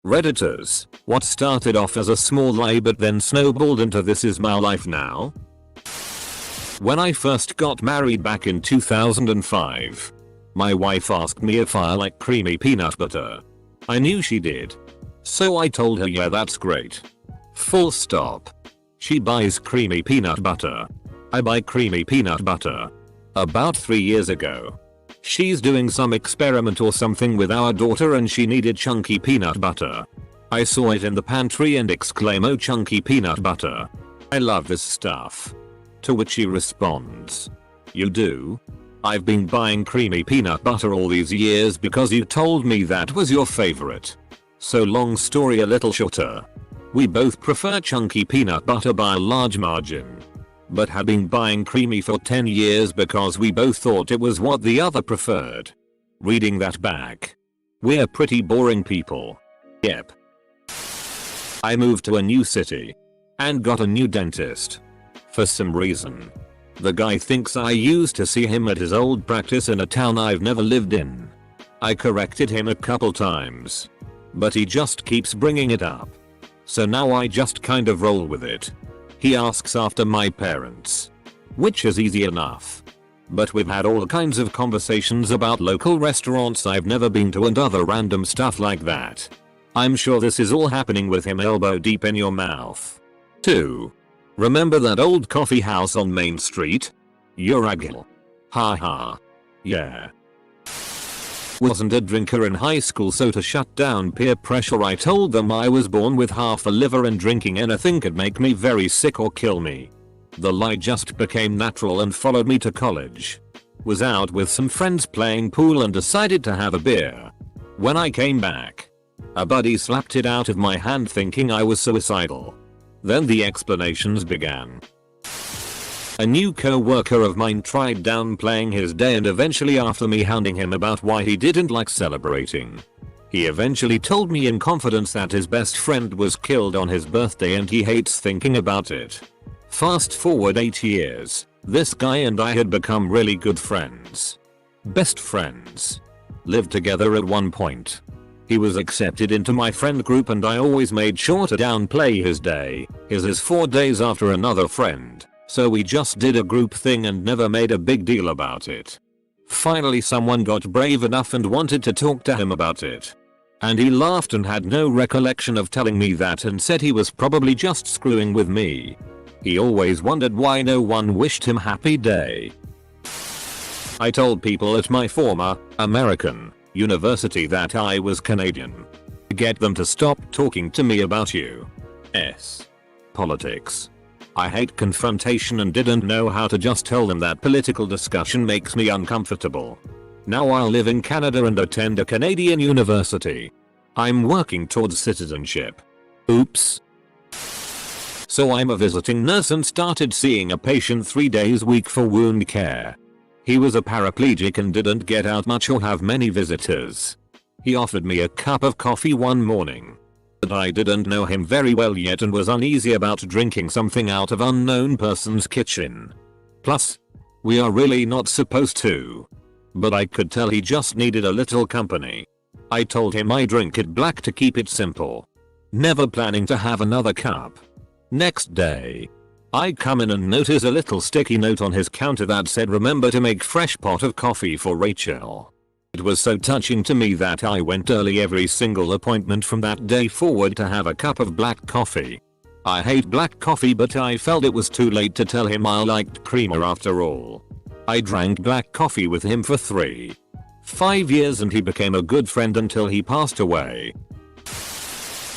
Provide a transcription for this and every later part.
Redditors, what started off as a small lie but then snowballed into this is my life now? When I first got married back in 2005, my wife asked me if I like creamy peanut butter. I knew she did. So I told her yeah, that's great. Full stop. She buys creamy peanut butter. I buy creamy peanut butter. About 3 years ago, she's doing some experiment or something with our daughter and she needed chunky peanut butter. I saw it in the pantry and exclaim, oh, chunky peanut butter. I love this stuff. To which she responds, you do? I've been buying creamy peanut butter all these years because you told me that was your favorite. So long story a little shorter. We both prefer chunky peanut butter by a large margin. But had been buying creamy for 10 years because we both thought it was what the other preferred. Reading that back. We're pretty boring people. Yep. I moved to a new city. And got a new dentist. For some reason, the guy thinks I used to see him at his old practice in a town I've never lived in. I corrected him a couple times. But he just keeps bringing it up. So now I just kind of roll with it. He asks after my parents. Which is easy enough. But we've had all kinds of conversations about local restaurants I've never been to and other random stuff like that. I'm sure this is all happening with him elbow deep in your mouth. 2. Remember that old coffee house on Main Street? You're agile. Haha. Yeah. Wasn't a drinker in high school, so to shut down peer pressure I told them I was born with half a liver and drinking anything could make me very sick or kill me. The lie just became natural and followed me to college. Was out with some friends playing pool and decided to have a beer. When I came back, a buddy slapped it out of my hand thinking I was suicidal. Then the explanations began. A new co-worker of mine tried downplaying his day and eventually, after me hounding him about why he didn't like celebrating, he eventually told me in confidence that his best friend was killed on his birthday and he hates thinking about it. Fast forward 8 years, this guy and I had become really good friends. Best friends. Lived together at one point. He was accepted into my friend group and I always made sure to downplay his day. His is 4 days after another friend. So we just did a group thing and never made a big deal about it. Finally someone got brave enough and wanted to talk to him about it. And he laughed and had no recollection of telling me that and said he was probably just screwing with me. He always wondered why no one wished him happy day. I told people at my former, American, university that I was Canadian. Get them to stop talking to me about U.S. politics. I hate confrontation and didn't know how to just tell them that political discussion makes me uncomfortable. Now I'll live in Canada and attend a Canadian university. I'm working towards citizenship. Oops. So I'm a visiting nurse and started seeing a patient 3 days a week for wound care. He was a paraplegic and didn't get out much or have many visitors. He offered me a cup of coffee one morning. But I didn't know him very well yet and was uneasy about drinking something out of unknown person's kitchen. Plus, we are really not supposed to. But I could tell he just needed a little company. I told him I drink it black to keep it simple. Never planning to have another cup. Next day, I come in and notice a little sticky note on his counter that said, remember to make fresh pot of coffee for Rachel. It was so touching to me that I went early every single appointment from that day forward to have a cup of black coffee. I hate black coffee, but I felt it was too late to tell him I liked creamer after all. I drank black coffee with him for 5 years and he became a good friend until he passed away.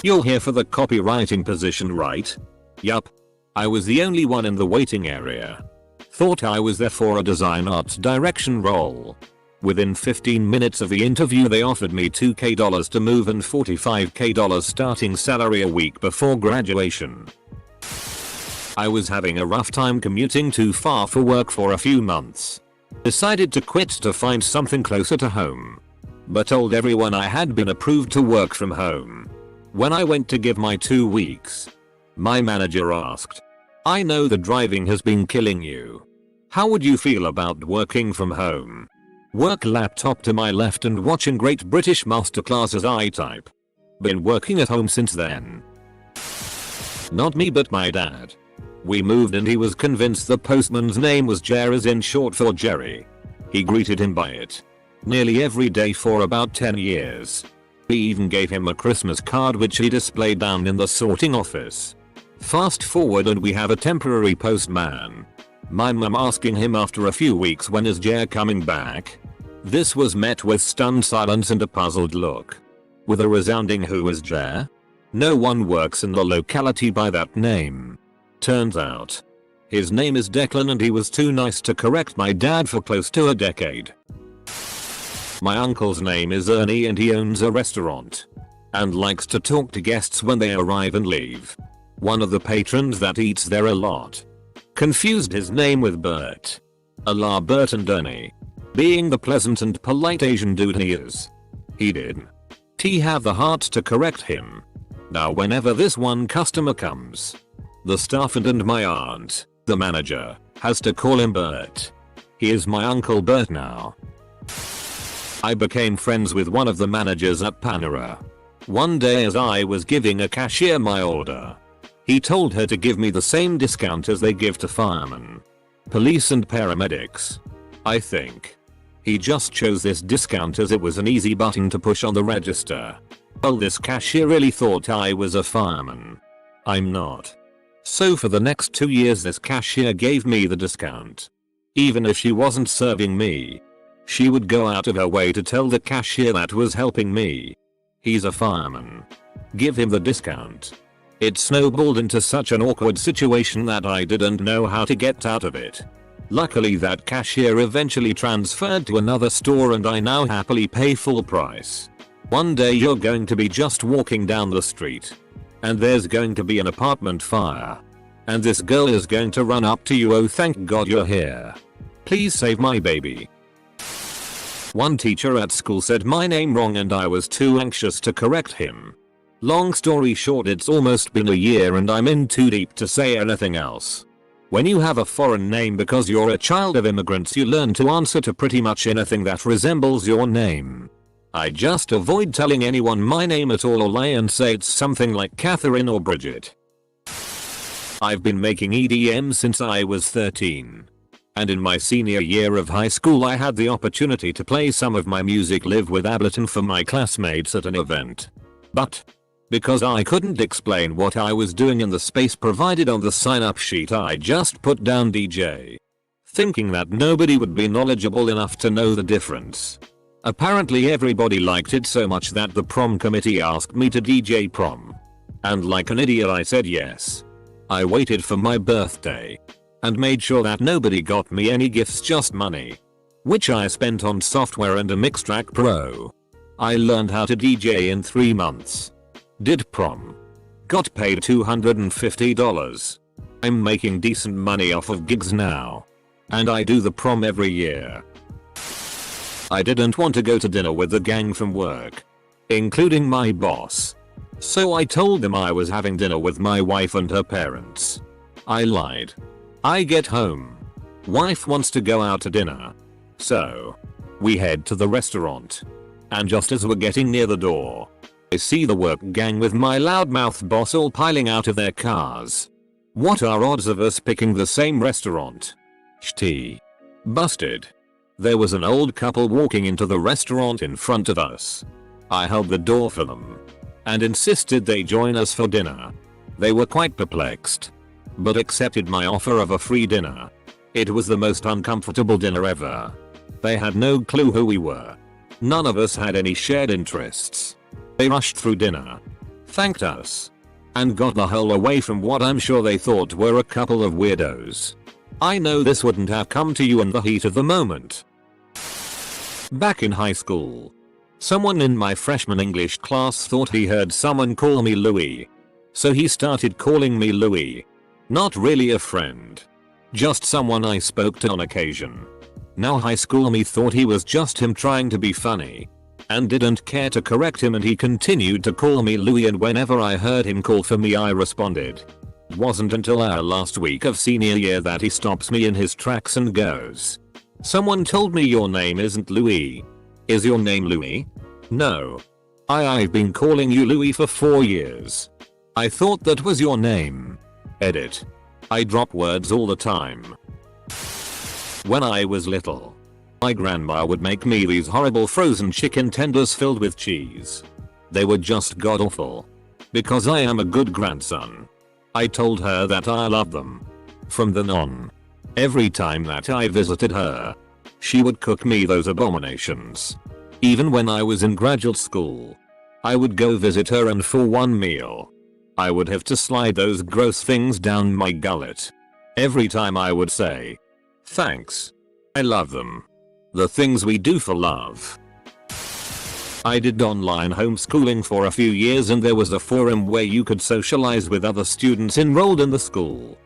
You're here for the copywriting position, right? Yup. I was the only one in the waiting area. Thought I was there for a design arts direction role. Within 15 minutes of the interview they offered me $2,000 to move and $45,000 starting salary a week before graduation. I was having a rough time commuting too far for work for a few months. Decided to quit to find something closer to home. But told everyone I had been approved to work from home. When I went to give my 2 weeks, my manager asked, I know the driving has been killing you. How would you feel about working from home? Work laptop to my left and watching Great British Masterclass as I type. Been working at home since then. Not me but my dad. We moved and he was convinced the postman's name was Jer, as in short for Jerry. He greeted him by it nearly every day for about 10 years. He even gave him a Christmas card which he displayed down in the sorting office. Fast forward and we have a temporary postman. My mum asking him after a few weeks, when is Jer coming back? This was met with stunned silence and a puzzled look. With a resounding "Who is Jer? No one works in the locality by that name." Turns out his name is Declan and he was too nice to correct my dad for close to a decade. My uncle's name is Ernie and he owns a restaurant and likes to talk to guests when they arrive and leave. One of the patrons that eats there a lot confused his name with Bert. A la Bert and Ernie. Being the pleasant and polite Asian dude he is, he didn't have the heart to correct him. Now whenever this one customer comes, the staff and my aunt, the manager, has to call him Bert. He is my Uncle Bert now. I became friends with one of the managers at Panera. One day as I was giving a cashier my order, he told her to give me the same discount as they give to firemen, police and paramedics. I think he just chose this discount as it was an easy button to push on the register. Well, this cashier really thought I was a fireman. I'm not. So for the next 2 years this cashier gave me the discount. Even if she wasn't serving me, she would go out of her way to tell the cashier that was helping me. He's a fireman. Give him the discount. It snowballed into such an awkward situation that I didn't know how to get out of it. Luckily that cashier eventually transferred to another store and I now happily pay full price. One day you're going to be just walking down the street and there's going to be an apartment fire. And this girl is going to run up to you. "Oh, thank God you're here. Please save my baby." One teacher at school said my name wrong and I was too anxious to correct him. Long story short, it's almost been a year and I'm in too deep to say anything else. When you have a foreign name because you're a child of immigrants, you learn to answer to pretty much anything that resembles your name. I just avoid telling anyone my name at all or lie and say it's something like Catherine or Bridget. I've been making EDM since I was 13. And in my senior year of high school I had the opportunity to play some of my music live with Ableton for my classmates at an event. But because I couldn't explain what I was doing in the space provided on the sign-up sheet, I just put down DJ, thinking that nobody would be knowledgeable enough to know the difference. Apparently everybody liked it so much that the prom committee asked me to DJ prom. And like an idiot I said yes. I waited for my birthday and made sure that nobody got me any gifts, just money, which I spent on software and a Mixtrack Pro. I learned how to DJ in 3 months. Did prom. Got paid $250. I'm making decent money off of gigs now. And I do the prom every year. I didn't want to go to dinner with the gang from work, including my boss. So I told them I was having dinner with my wife and her parents. I lied. I get home. Wife wants to go out to dinner. So we head to the restaurant. And just as we're getting near the door, I see the work gang with my loudmouth boss all piling out of their cars. What are odds of us picking the same restaurant? Shitty. Busted. There was an old couple walking into the restaurant in front of us. I held the door for them and insisted they join us for dinner. They were quite perplexed, but accepted my offer of a free dinner. It was the most uncomfortable dinner ever. They had no clue who we were. None of us had any shared interests. They rushed through dinner, thanked us, and got the hell away from what I'm sure they thought were a couple of weirdos. I know this wouldn't have come to you in the heat of the moment. Back in high school, someone in my freshman English class thought he heard someone call me Louis. So he started calling me Louis. Not really a friend, just someone I spoke to on occasion. Now high school me thought he was just him trying to be funny and didn't care to correct him, and he continued to call me Louis, and whenever I heard him call for me I responded. It wasn't until our last week of senior year that he stops me in his tracks and goes, "Someone told me your name isn't Louis. Is your name Louis?" "No." I've been calling you Louis for 4 years. I thought that was your name. Edit. I drop words all the time. When I was little, my grandma would make me these horrible frozen chicken tenders filled with cheese. They were just god awful. Because I am a good grandson, I told her that I loved them. From then on, every time that I visited her, she would cook me those abominations. Even when I was in graduate school, I would go visit her, and for one meal, I would have to slide those gross things down my gullet. Every time I would say, "Thanks. I love them." The things we do for love. I did online homeschooling for a few years, and there was a forum where you could socialize with other students enrolled in the school.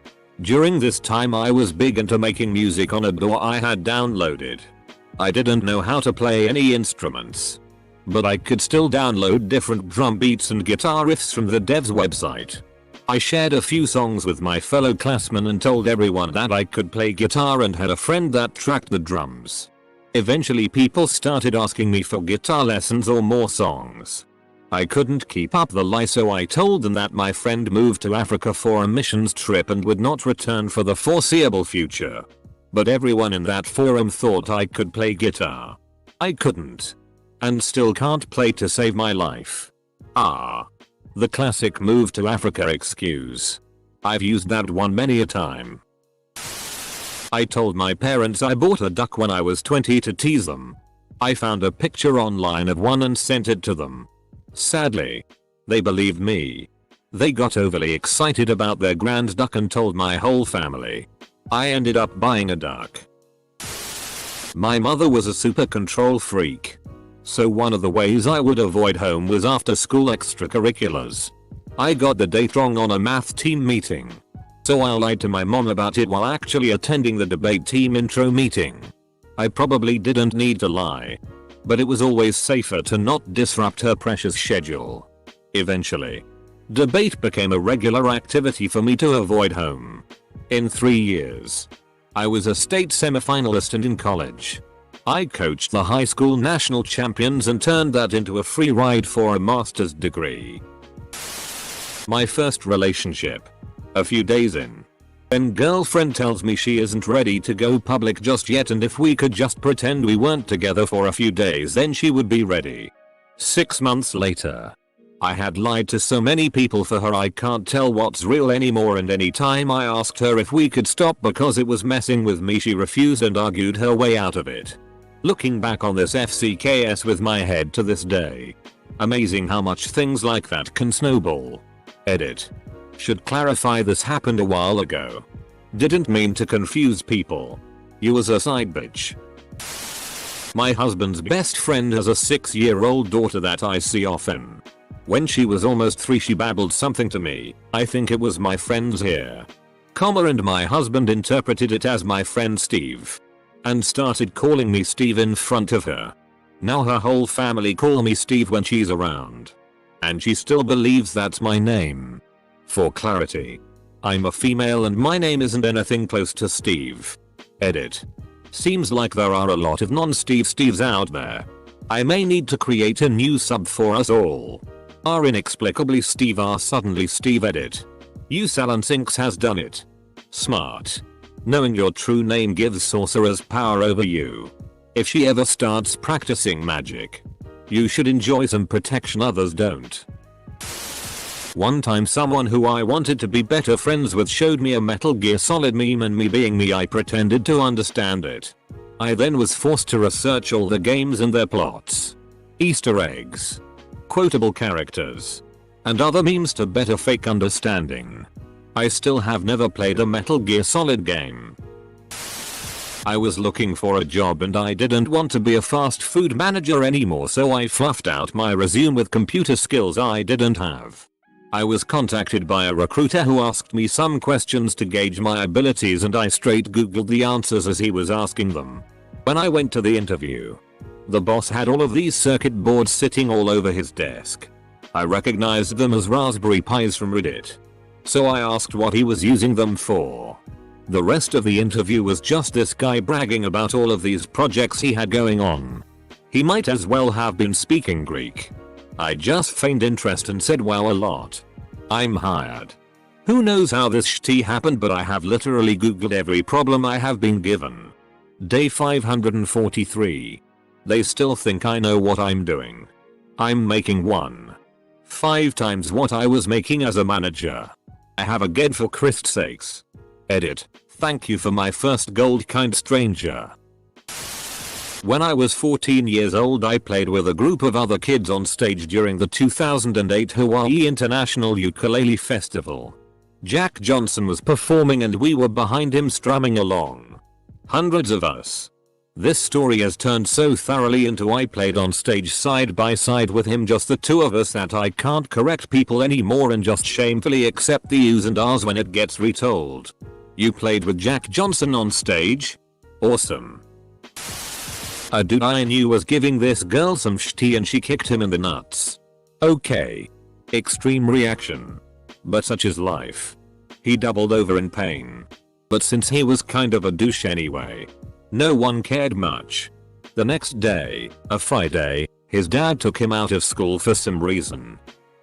During this time I was big into making music on a DAW I had downloaded. I didn't know how to play any instruments, but I could still download different drum beats and guitar riffs from the dev's website. I shared a few songs with my fellow classmen and told everyone that I could play guitar, and had a friend that tracked the drums. Eventually people started asking me for guitar lessons or more songs. I couldn't keep up the lie, so I told them that my friend moved to Africa for a missions trip and would not return for the foreseeable future. But everyone in that forum thought I could play guitar. I couldn't. And still can't play to save my life. The classic move to Africa excuse. I've used that one many a time. I told my parents I bought a duck when I was 20 to tease them. I found a picture online of one and sent it to them. Sadly, they believed me. They got overly excited about their grand duck and told my whole family. I ended up buying a duck. My mother was a super control freak. So one of the ways I would avoid home was after school extracurriculars. I got the date wrong on a math team meeting, so I lied to my mom about it while actually attending the debate team intro meeting. I probably didn't need to lie, but it was always safer to not disrupt her precious schedule. Eventually, debate became a regular activity for me to avoid home. In 3 years, I was a state semifinalist, and in college, I coached the high school national champions and turned that into a free ride for a master's degree. My first relationship. A few days in. Then girlfriend tells me she isn't ready to go public just yet, and if we could just pretend we weren't together for a few days then she would be ready. 6 months later. I had lied to so many people for her I can't tell what's real anymore, and anytime I asked her if we could stop because it was messing with me she refused and argued her way out of it. Looking back on this FCKS with my head to this day. Amazing how much things like that can snowball. Edit. Should clarify this happened a while ago. Didn't mean to confuse people. You was a side bitch. My husband's best friend has a 6-year-old daughter that I see often. When she was almost 3 she babbled something to me. I think it was my friend's ear. And my husband interpreted it as my friend Steve. And started calling me Steve in front of her. Now her whole family call me Steve when she's around. And she still believes that's my name. For clarity, I'm a female and my name isn't anything close to Steve. Edit. Seems like there are a lot of non-Steve Steves out there. I may need to create a new sub for us all. R inexplicably Steve R suddenly Steve. Edit. Usalansinks has done it. Smart. Knowing your true name gives sorcerers power over you. If she ever starts practicing magic, you should enjoy some protection others don't. One time someone who I wanted to be better friends with showed me a Metal Gear Solid meme, and me being me I pretended to understand it. I then was forced to research all the games and their plots, Easter eggs, quotable characters, and other memes to better fake understanding. I still have never played a Metal Gear Solid game. I was looking for a job and I didn't want to be a fast food manager anymore, so I fluffed out my resume with computer skills I didn't have. I was contacted by a recruiter who asked me some questions to gauge my abilities, and I straight googled the answers as he was asking them. When I went to the interview, the boss had all of these circuit boards sitting all over his desk. I recognized them as Raspberry Pis from Reddit. So I asked what he was using them for. The rest of the interview was just this guy bragging about all of these projects he had going on. He might as well have been speaking Greek. I just feigned interest and said wow a lot. I'm hired. Who knows how this shit happened, but I have literally googled every problem I have been given. Day 543. They still think I know what I'm doing. I'm making 1.5 times what I was making as a manager. I have a GED for Christ's sakes. Edit. Thank you for my first gold, kind stranger. When I was 14 years old, I played with a group of other kids on stage during the 2008 Hawaii International Ukulele Festival. Jack Johnson was performing and we were behind him strumming along. Hundreds of us. This story has turned so thoroughly into I played on stage side by side with him, just the two of us, that I can't correct people anymore and just shamefully accept the U's and R's when it gets retold. You played with Jack Johnson on stage? Awesome. A dude I knew was giving this girl some shitty and she kicked him in the nuts. Okay. Extreme reaction. But such is life. He doubled over in pain. But since he was kind of a douche anyway, no one cared much. The next day, a Friday, his dad took him out of school for some reason.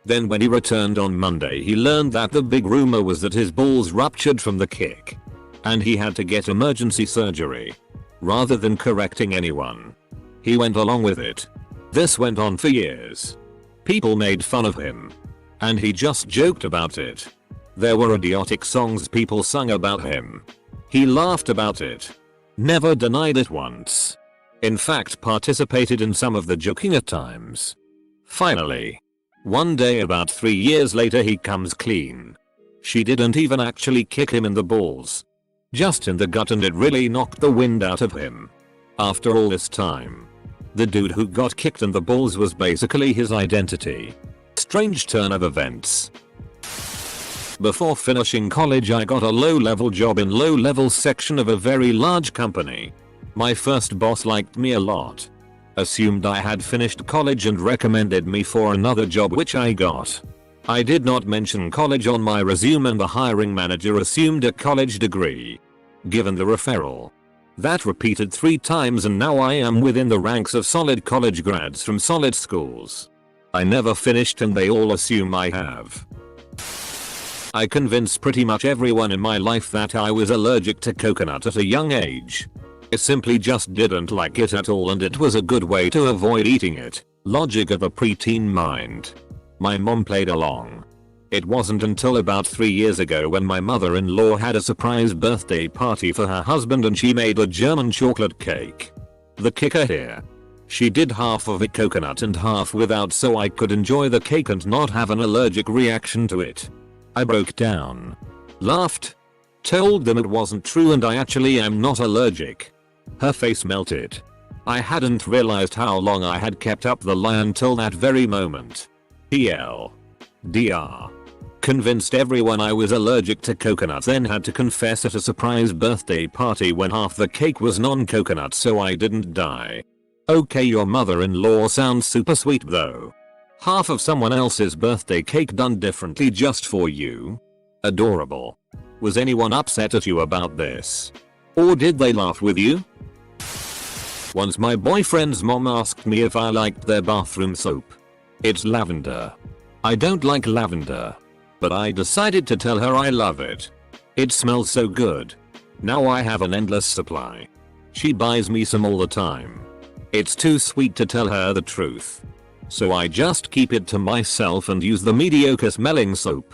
Then when he returned on Monday, he learned that the big rumor was that his balls ruptured from the kick. And he had to get emergency surgery. Rather than correcting anyone, he went along with it. This went on for years. People made fun of him. And he just joked about it. There were idiotic songs people sung about him. He laughed about it. Never denied it once. In fact, participated in some of the joking at times. Finally, one day about 3 years later, he comes clean. She didn't even actually kick him in the balls. Just in the gut, and it really knocked the wind out of him. After all this time, the dude who got kicked in the balls was basically his identity. Strange turn of events. Before finishing college, I got a low-level job in low-level section of a very large company. My first boss liked me a lot. Assumed I had finished college and recommended me for another job, which I got. I did not mention college on my resume and the hiring manager assumed a college degree. Given the referral. That repeated 3 times and now I am within the ranks of solid college grads from solid schools. I never finished and they all assume I have. I convinced pretty much everyone in my life that I was allergic to coconut at a young age. I simply just didn't like it at all and it was a good way to avoid eating it. Logic of a preteen mind. My mom played along. It wasn't until about 3 years ago when my mother-in-law had a surprise birthday party for her husband and she made a German chocolate cake. The kicker here. She did half of it coconut and half without so I could enjoy the cake and not have an allergic reaction to it. I broke down. Laughed. Told them it wasn't true and I actually am not allergic. Her face melted. I hadn't realized how long I had kept up the lie until that very moment. Dr. Convinced everyone I was allergic to coconut, then had to confess at a surprise birthday party when half the cake was non-coconut so I didn't die. Okay, your mother-in-law sounds super sweet though. Half of someone else's birthday cake done differently just for you. Adorable. Was anyone upset at you about this? Or did they laugh with you? Once my boyfriend's mom asked me if I liked their bathroom soap. It's lavender. I don't like lavender. But I decided to tell her I love it. It smells so good. Now I have an endless supply. She buys me some all the time. It's too sweet to tell her the truth. So I just keep it to myself and use the mediocre smelling soap.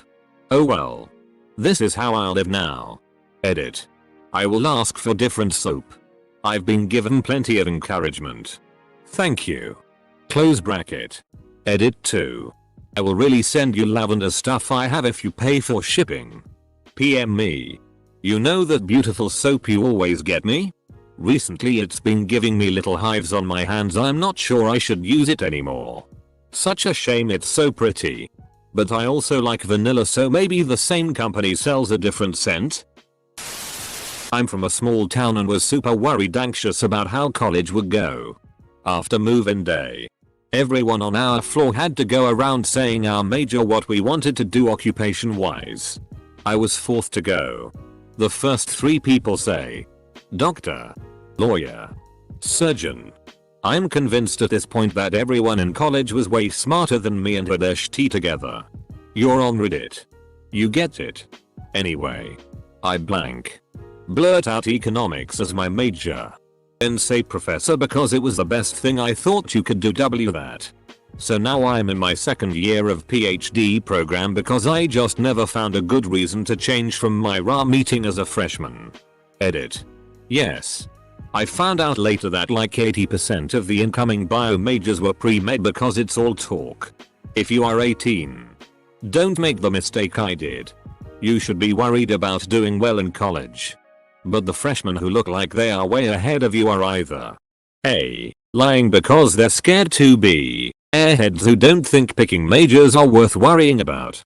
Oh well. This is how I'll live now. Edit. I will ask for different soap. I've been given plenty of encouragement. Thank you. Close bracket. Edit 2. I will really send you lavender stuff I have if you pay for shipping. PM me. You know that beautiful soap you always get me? Recently it's been giving me little hives on my hands. I'm not sure I should use it anymore. Such a shame, it's so pretty. But I also like vanilla, so maybe the same company sells a different scent? I'm from a small town and was super worried, anxious about how college would go. After move-in day, everyone on our floor had to go around saying our major, what we wanted to do occupation wise. I was fourth to go. The first 3 people say doctor, lawyer, surgeon. I'm convinced at this point that everyone in college was way smarter than me and had their shit together. You're on Reddit. You get it. Anyway. I blurt out economics as my major. Then say professor because it was the best thing I thought you could do that. So now I'm in my second year of PhD program because I just never found a good reason to change from my RA meeting as a freshman. Edit. Yes. I found out later that like 80% of the incoming bio majors were pre-med because it's all talk. If you are 18, don't make the mistake I did. You should be worried about doing well in college. But the freshmen who look like they are way ahead of you are either A. lying because they're scared to be airheads who don't think picking majors are worth worrying about,